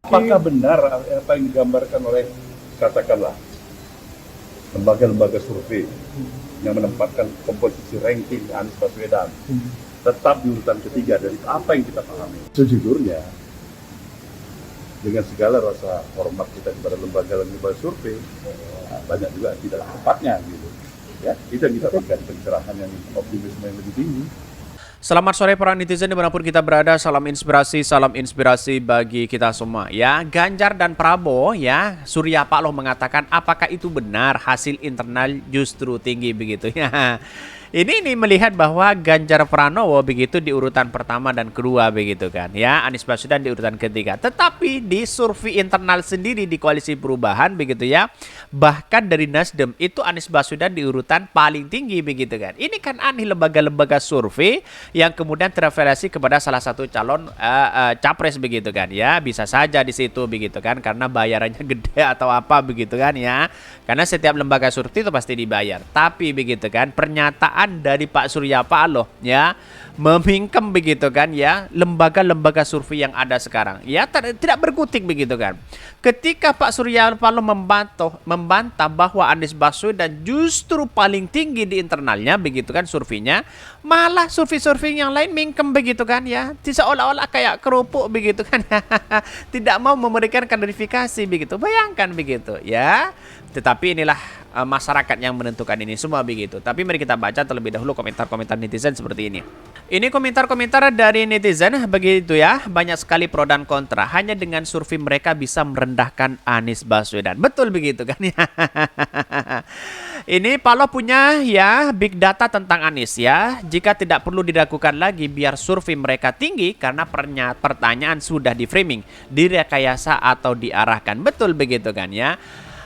Apakah benar apa yang digambarkan oleh katakanlah lembaga-lembaga survei yang menempatkan komposisi ranking Anies Baswedan tetap di urutan ketiga dari apa yang kita pahami? Sejujurnya, dengan segala rasa hormat kita kepada lembaga-lembaga survei, banyak juga tidak tepatnya gitu. Ya, itu yang kita berikan pencerahan yang optimisme yang lebih tinggi. Selamat sore para netizen dimanapun kita berada, salam inspirasi bagi kita semua ya. Ganjar dan Prabowo ya, Surya Paloh mengatakan apakah itu benar hasil internal justru tinggi begitu ya. Ini melihat bahwa Ganjar Pranowo begitu di urutan pertama dan kedua begitu kan ya, Anies Baswedan di urutan ketiga. Tetapi di survei internal sendiri di Koalisi Perubahan begitu ya, bahkan dari Nasdem itu Anies Baswedan di urutan paling tinggi begitu kan. Ini kan aneh, lembaga-lembaga survei yang kemudian terreferensi kepada salah satu calon capres begitu kan ya. Bisa saja di situ begitu kan, karena bayarannya gede atau apa begitu kan ya. Karena setiap lembaga survei itu pasti dibayar. Tapi begitu kan, pernyataan dari Pak Surya Paloh ya memingkem begitu kan ya lembaga-lembaga survei yang ada sekarang ya, tidak berkutik begitu kan. Ketika Pak Surya Paloh membantah bahwa Anies Baswedan justru paling tinggi di internalnya begitu kan surveinya, malah survei-survei yang lain mingkem begitu kan ya, seolah-olah kayak kerupuk begitu kan. Tidak mau memberikan klarifikasi begitu, bayangkan begitu ya. Tetapi inilah masyarakat yang menentukan ini semua begitu. Tapi mari kita baca terlebih dahulu komentar-komentar netizen seperti ini. Ini komentar-komentar dari netizen begitu ya, banyak sekali pro dan kontra. Hanya dengan survei mereka bisa merendahkan Anies Baswedan. Betul begitu kan ya. Ini Paloh punya ya big data tentang Anies ya. Jika tidak perlu diragukan lagi biar survei mereka tinggi karena pertanyaan sudah di framing, direkayasa atau diarahkan. Betul begitu kan ya.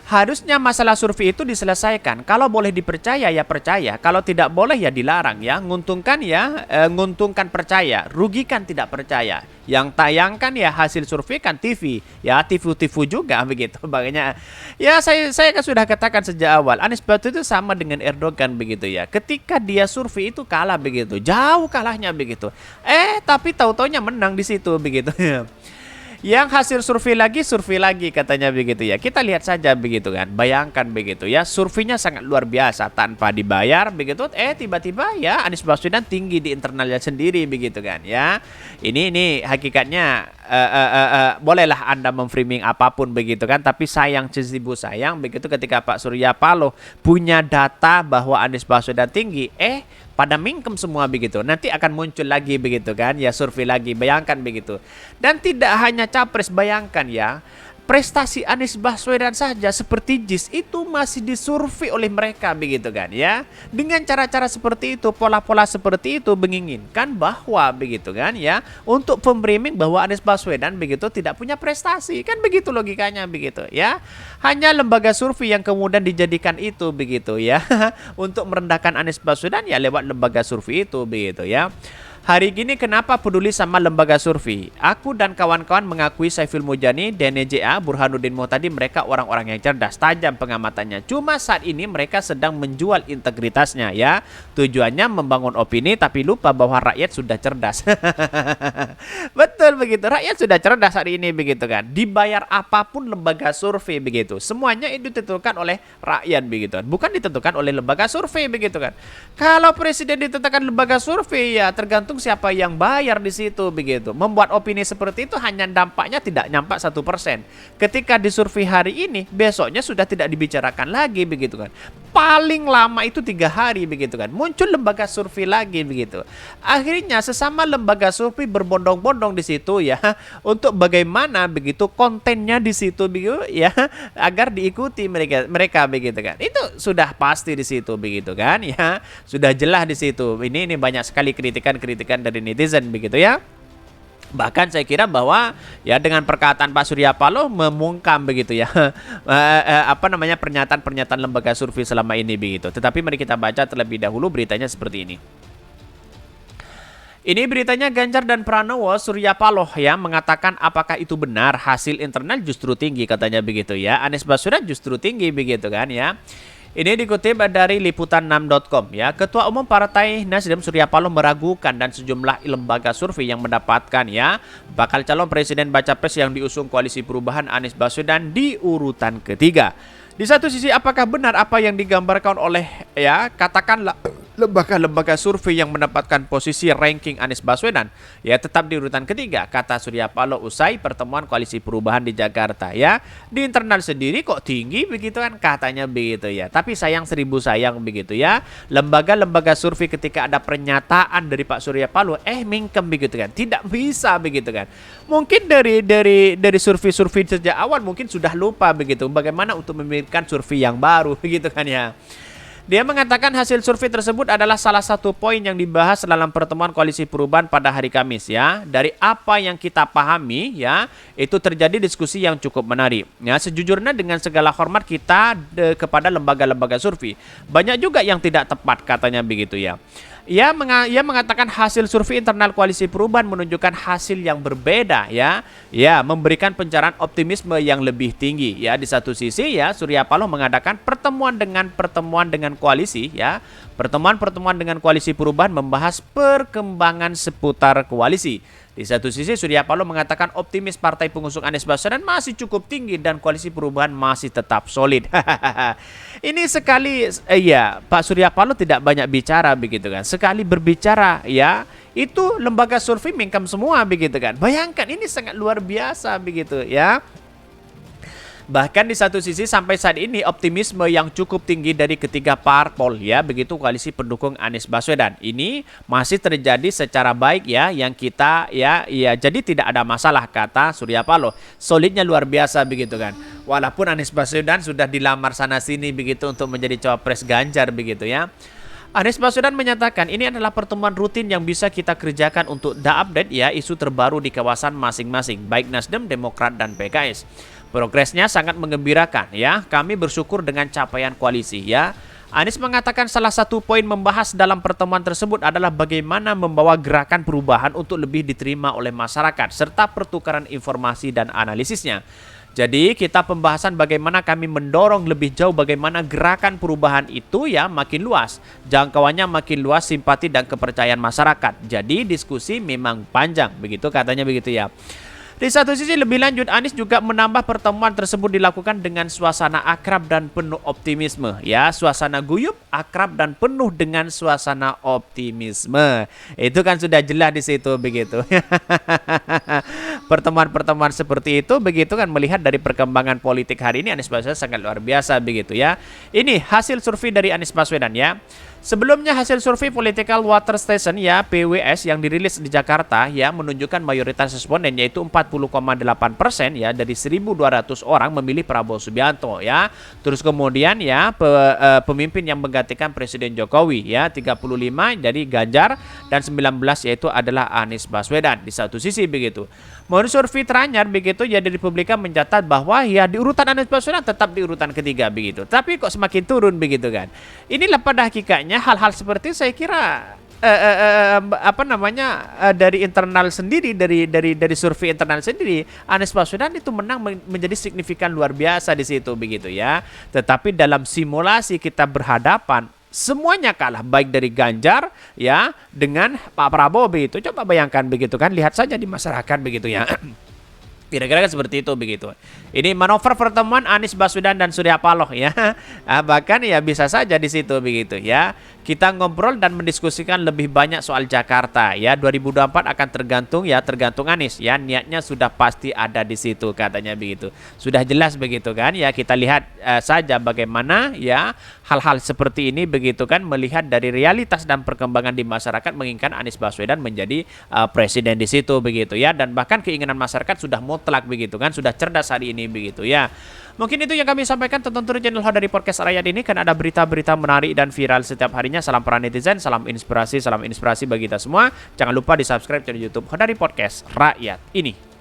Harusnya masalah survei itu diselesaikan. Kalau boleh dipercaya ya percaya, kalau tidak boleh ya dilarang ya. Nguntungkan ya, nguntungkan percaya, rugikan tidak percaya. Yang tayangkan ya hasil survei kan TV, ya TV juga begitu. Makanya ya saya kan sudah katakan sejak awal, Anies Baswedan itu sama dengan Erdogan begitu ya. Ketika dia survei itu kalah begitu, jauh kalahnya begitu. Tapi tahu-taunya menang di situ begitu. Yang hasil survei lagi katanya begitu ya. Kita lihat saja begitu kan. Bayangkan begitu ya. Surveinya sangat luar biasa tanpa dibayar begitu. Tiba-tiba ya Anies Baswedan tinggi di internalnya sendiri begitu kan ya. Ini hakikatnya bolehlah Anda memframing apapun begitu kan. Tapi sayang cizibu sayang begitu ketika Pak Surya Paloh punya data bahwa Anies Baswedan tinggi. Pada mingkem semua begitu. Nanti akan muncul lagi begitu kan ya, survei lagi, bayangkan begitu. Dan tidak hanya capres, bayangkan ya, prestasi Anies Baswedan saja seperti JIS itu masih disurvei oleh mereka begitu kan ya. Dengan cara-cara seperti itu, pola-pola seperti itu menginginkan bahwa begitu kan ya, untuk pemframing bahwa Anies Baswedan begitu tidak punya prestasi. Kan begitu logikanya begitu ya. Hanya lembaga survei yang kemudian dijadikan itu begitu ya. Untuk merendahkan Anies Baswedan ya lewat lembaga survei itu begitu ya. Hari gini kenapa peduli sama lembaga survei? Aku dan kawan-kawan mengakui Saiful Mujani, DNJA, Burhanuddin Muhtadi mereka orang-orang yang cerdas, tajam pengamatannya. Cuma saat ini mereka sedang menjual integritasnya ya. Tujuannya membangun opini tapi lupa bahwa rakyat sudah cerdas. Betul begitu, rakyat sudah cerdas hari ini begitu kan. Dibayar apapun lembaga survei begitu. Semuanya itu ditentukan oleh rakyat begitu kan. Bukan ditentukan oleh lembaga survei begitu kan. Kalau presiden ditentukan lembaga survei ya tergantung siapa yang bayar di situ begitu. Membuat opini seperti itu hanya dampaknya tidak nyampe 1%. Ketika disurvei hari ini, besoknya sudah tidak dibicarakan lagi begitu kan. Paling lama itu 3 hari begitu kan. Muncul lembaga survei lagi begitu. Akhirnya sesama lembaga survei berbondong-bondong di situ ya untuk bagaimana begitu kontennya di situ begitu ya agar diikuti mereka begitu kan. Itu sudah pasti di situ begitu kan ya. Sudah jelas di situ. Ini banyak sekali kritikan dari netizen begitu ya. Bahkan saya kira bahwa ya dengan perkataan Pak Surya Paloh memungkam begitu ya pernyataan-pernyataan lembaga survei selama ini begitu. Tetapi mari kita baca terlebih dahulu beritanya seperti ini. Ini beritanya Ganjar dan Pranowo, Surya Paloh ya mengatakan apakah itu benar hasil internal justru tinggi katanya begitu ya. Anies Baswedan justru tinggi begitu kan ya. Ini dikutip dari liputan6.com ya. Ketua Umum Partai Nasdem Surya Paloh meragukan dan sejumlah lembaga survei yang mendapatkan ya bakal calon presiden baca pres yang diusung Koalisi Perubahan Anies Baswedan di urutan ketiga. Di satu sisi apakah benar apa yang digambarkan oleh ya katakanlah lembaga-lembaga survei yang mendapatkan posisi ranking Anies Baswedan ya tetap di urutan ketiga, kata Surya Paloh usai pertemuan Koalisi Perubahan di Jakarta ya. Di internal sendiri kok tinggi begitu kan, katanya begitu ya. Tapi sayang seribu sayang begitu ya, lembaga-lembaga survei ketika ada pernyataan dari Pak Surya Paloh mingkem begitu kan, tidak bisa begitu kan. Mungkin dari survei-survei sejak awal mungkin sudah lupa begitu bagaimana untuk memikirkan survei yang baru begitu kan ya. Dia mengatakan hasil survei tersebut adalah salah satu poin yang dibahas dalam pertemuan Koalisi Perubahan pada hari Kamis ya. Dari apa yang kita pahami ya, itu terjadi diskusi yang cukup menarik. Ya, sejujurnya dengan segala hormat kita kepada lembaga-lembaga survei, banyak juga yang tidak tepat katanya begitu ya. Ia mengatakan hasil survei internal Koalisi Perubahan menunjukkan hasil yang berbeda ya. Ya, memberikan pencerahan optimisme yang lebih tinggi ya. Di satu sisi ya, Surya Paloh mengadakan pertemuan dengan koalisi ya. Pertemuan dengan Koalisi Perubahan membahas perkembangan seputar koalisi. Di satu sisi Surya Paloh mengatakan optimis partai pengusung Anies Baswedan masih cukup tinggi dan Koalisi Perubahan masih tetap solid. Ini sekali ya Pak Surya Paloh tidak banyak bicara begitu kan. Sekali berbicara ya itu lembaga survei mingkem semua begitu kan. Bayangkan ini sangat luar biasa begitu ya. Bahkan di satu sisi sampai saat ini optimisme yang cukup tinggi dari ketiga parpol ya begitu koalisi pendukung Anies Baswedan ini masih terjadi secara baik ya yang kita ya jadi tidak ada masalah kata Surya Paloh. Solidnya luar biasa begitu kan. Walaupun Anies Baswedan sudah dilamar sana sini begitu untuk menjadi cawapres Ganjar begitu ya. Anies Baswedan menyatakan ini adalah pertemuan rutin yang bisa kita kerjakan untuk update ya isu terbaru di kawasan masing-masing baik Nasdem, Demokrat dan PKS. Progresnya sangat menggembirakan ya. Kami bersyukur dengan capaian koalisi ya. Anies mengatakan salah satu poin membahas dalam pertemuan tersebut adalah bagaimana membawa gerakan perubahan untuk lebih diterima oleh masyarakat serta pertukaran informasi dan analisisnya. Jadi kita pembahasan bagaimana kami mendorong lebih jauh bagaimana gerakan perubahan itu ya makin luas. Jangkauannya makin luas simpati dan kepercayaan masyarakat. Jadi diskusi memang panjang begitu katanya begitu ya. Di satu sisi lebih lanjut Anies juga menambah pertemuan tersebut dilakukan dengan suasana akrab dan penuh optimisme ya, suasana guyup, akrab dan penuh dengan suasana optimisme. Itu kan sudah jelas di situ begitu. Pertemuan-pertemuan seperti itu begitu kan melihat dari perkembangan politik hari ini Anies Baswedan sangat luar biasa begitu ya. Ini hasil survei dari Anies Baswedan ya. Sebelumnya hasil survei Political Water Station ya PWS yang dirilis di Jakarta ya menunjukkan mayoritas responden yaitu 40,8% ya dari 1.200 orang memilih Prabowo Subianto ya. Terus kemudian ya pemimpin yang menggantikan Presiden Jokowi ya 35 jadi Ganjar dan 19 yaitu adalah Anies Baswedan. Di satu sisi begitu. Menurut survei teranyar begitu ya dari Republika mencatat bahwa ya di urutan Anies Baswedan tetap di urutan ketiga begitu. Tapi kok semakin turun begitu kan. Inilah pada hakikatnya hal-hal seperti saya kira dari internal sendiri dari survei internal sendiri Anies Baswedan itu menang menjadi signifikan luar biasa di situ begitu ya. Tetapi dalam simulasi kita berhadapan semuanya kalah baik dari Ganjar ya dengan Pak Prabowo begitu. Coba bayangkan begitu kan, lihat saja di masyarakat begitu ya. Kira-kira seperti itu begitu. Ini manuver pertemuan Anies Baswedan dan Surya Paloh ya. Bahkan ya bisa saja di situ begitu ya. Kita ngobrol dan mendiskusikan lebih banyak soal Jakarta ya. 2024 akan tergantung Anies ya. Niatnya sudah pasti ada di situ katanya begitu. Sudah jelas begitu kan ya. Kita lihat saja bagaimana ya hal-hal seperti ini begitu kan, melihat dari realitas dan perkembangan di masyarakat menginginkan Anies Baswedan menjadi presiden di situ begitu ya. Dan bahkan keinginan masyarakat sudah mutlak begitu kan, sudah cerdas hari ini begitu ya. Mungkin itu yang kami sampaikan. Tonton terus channel Ho dari Podcast Rakyat ini kan ada berita-berita menarik dan viral setiap harinya. Salam para netizen, salam inspirasi bagi kita semua. Jangan lupa di subscribe channel YouTube Ho dari Podcast Rakyat ini.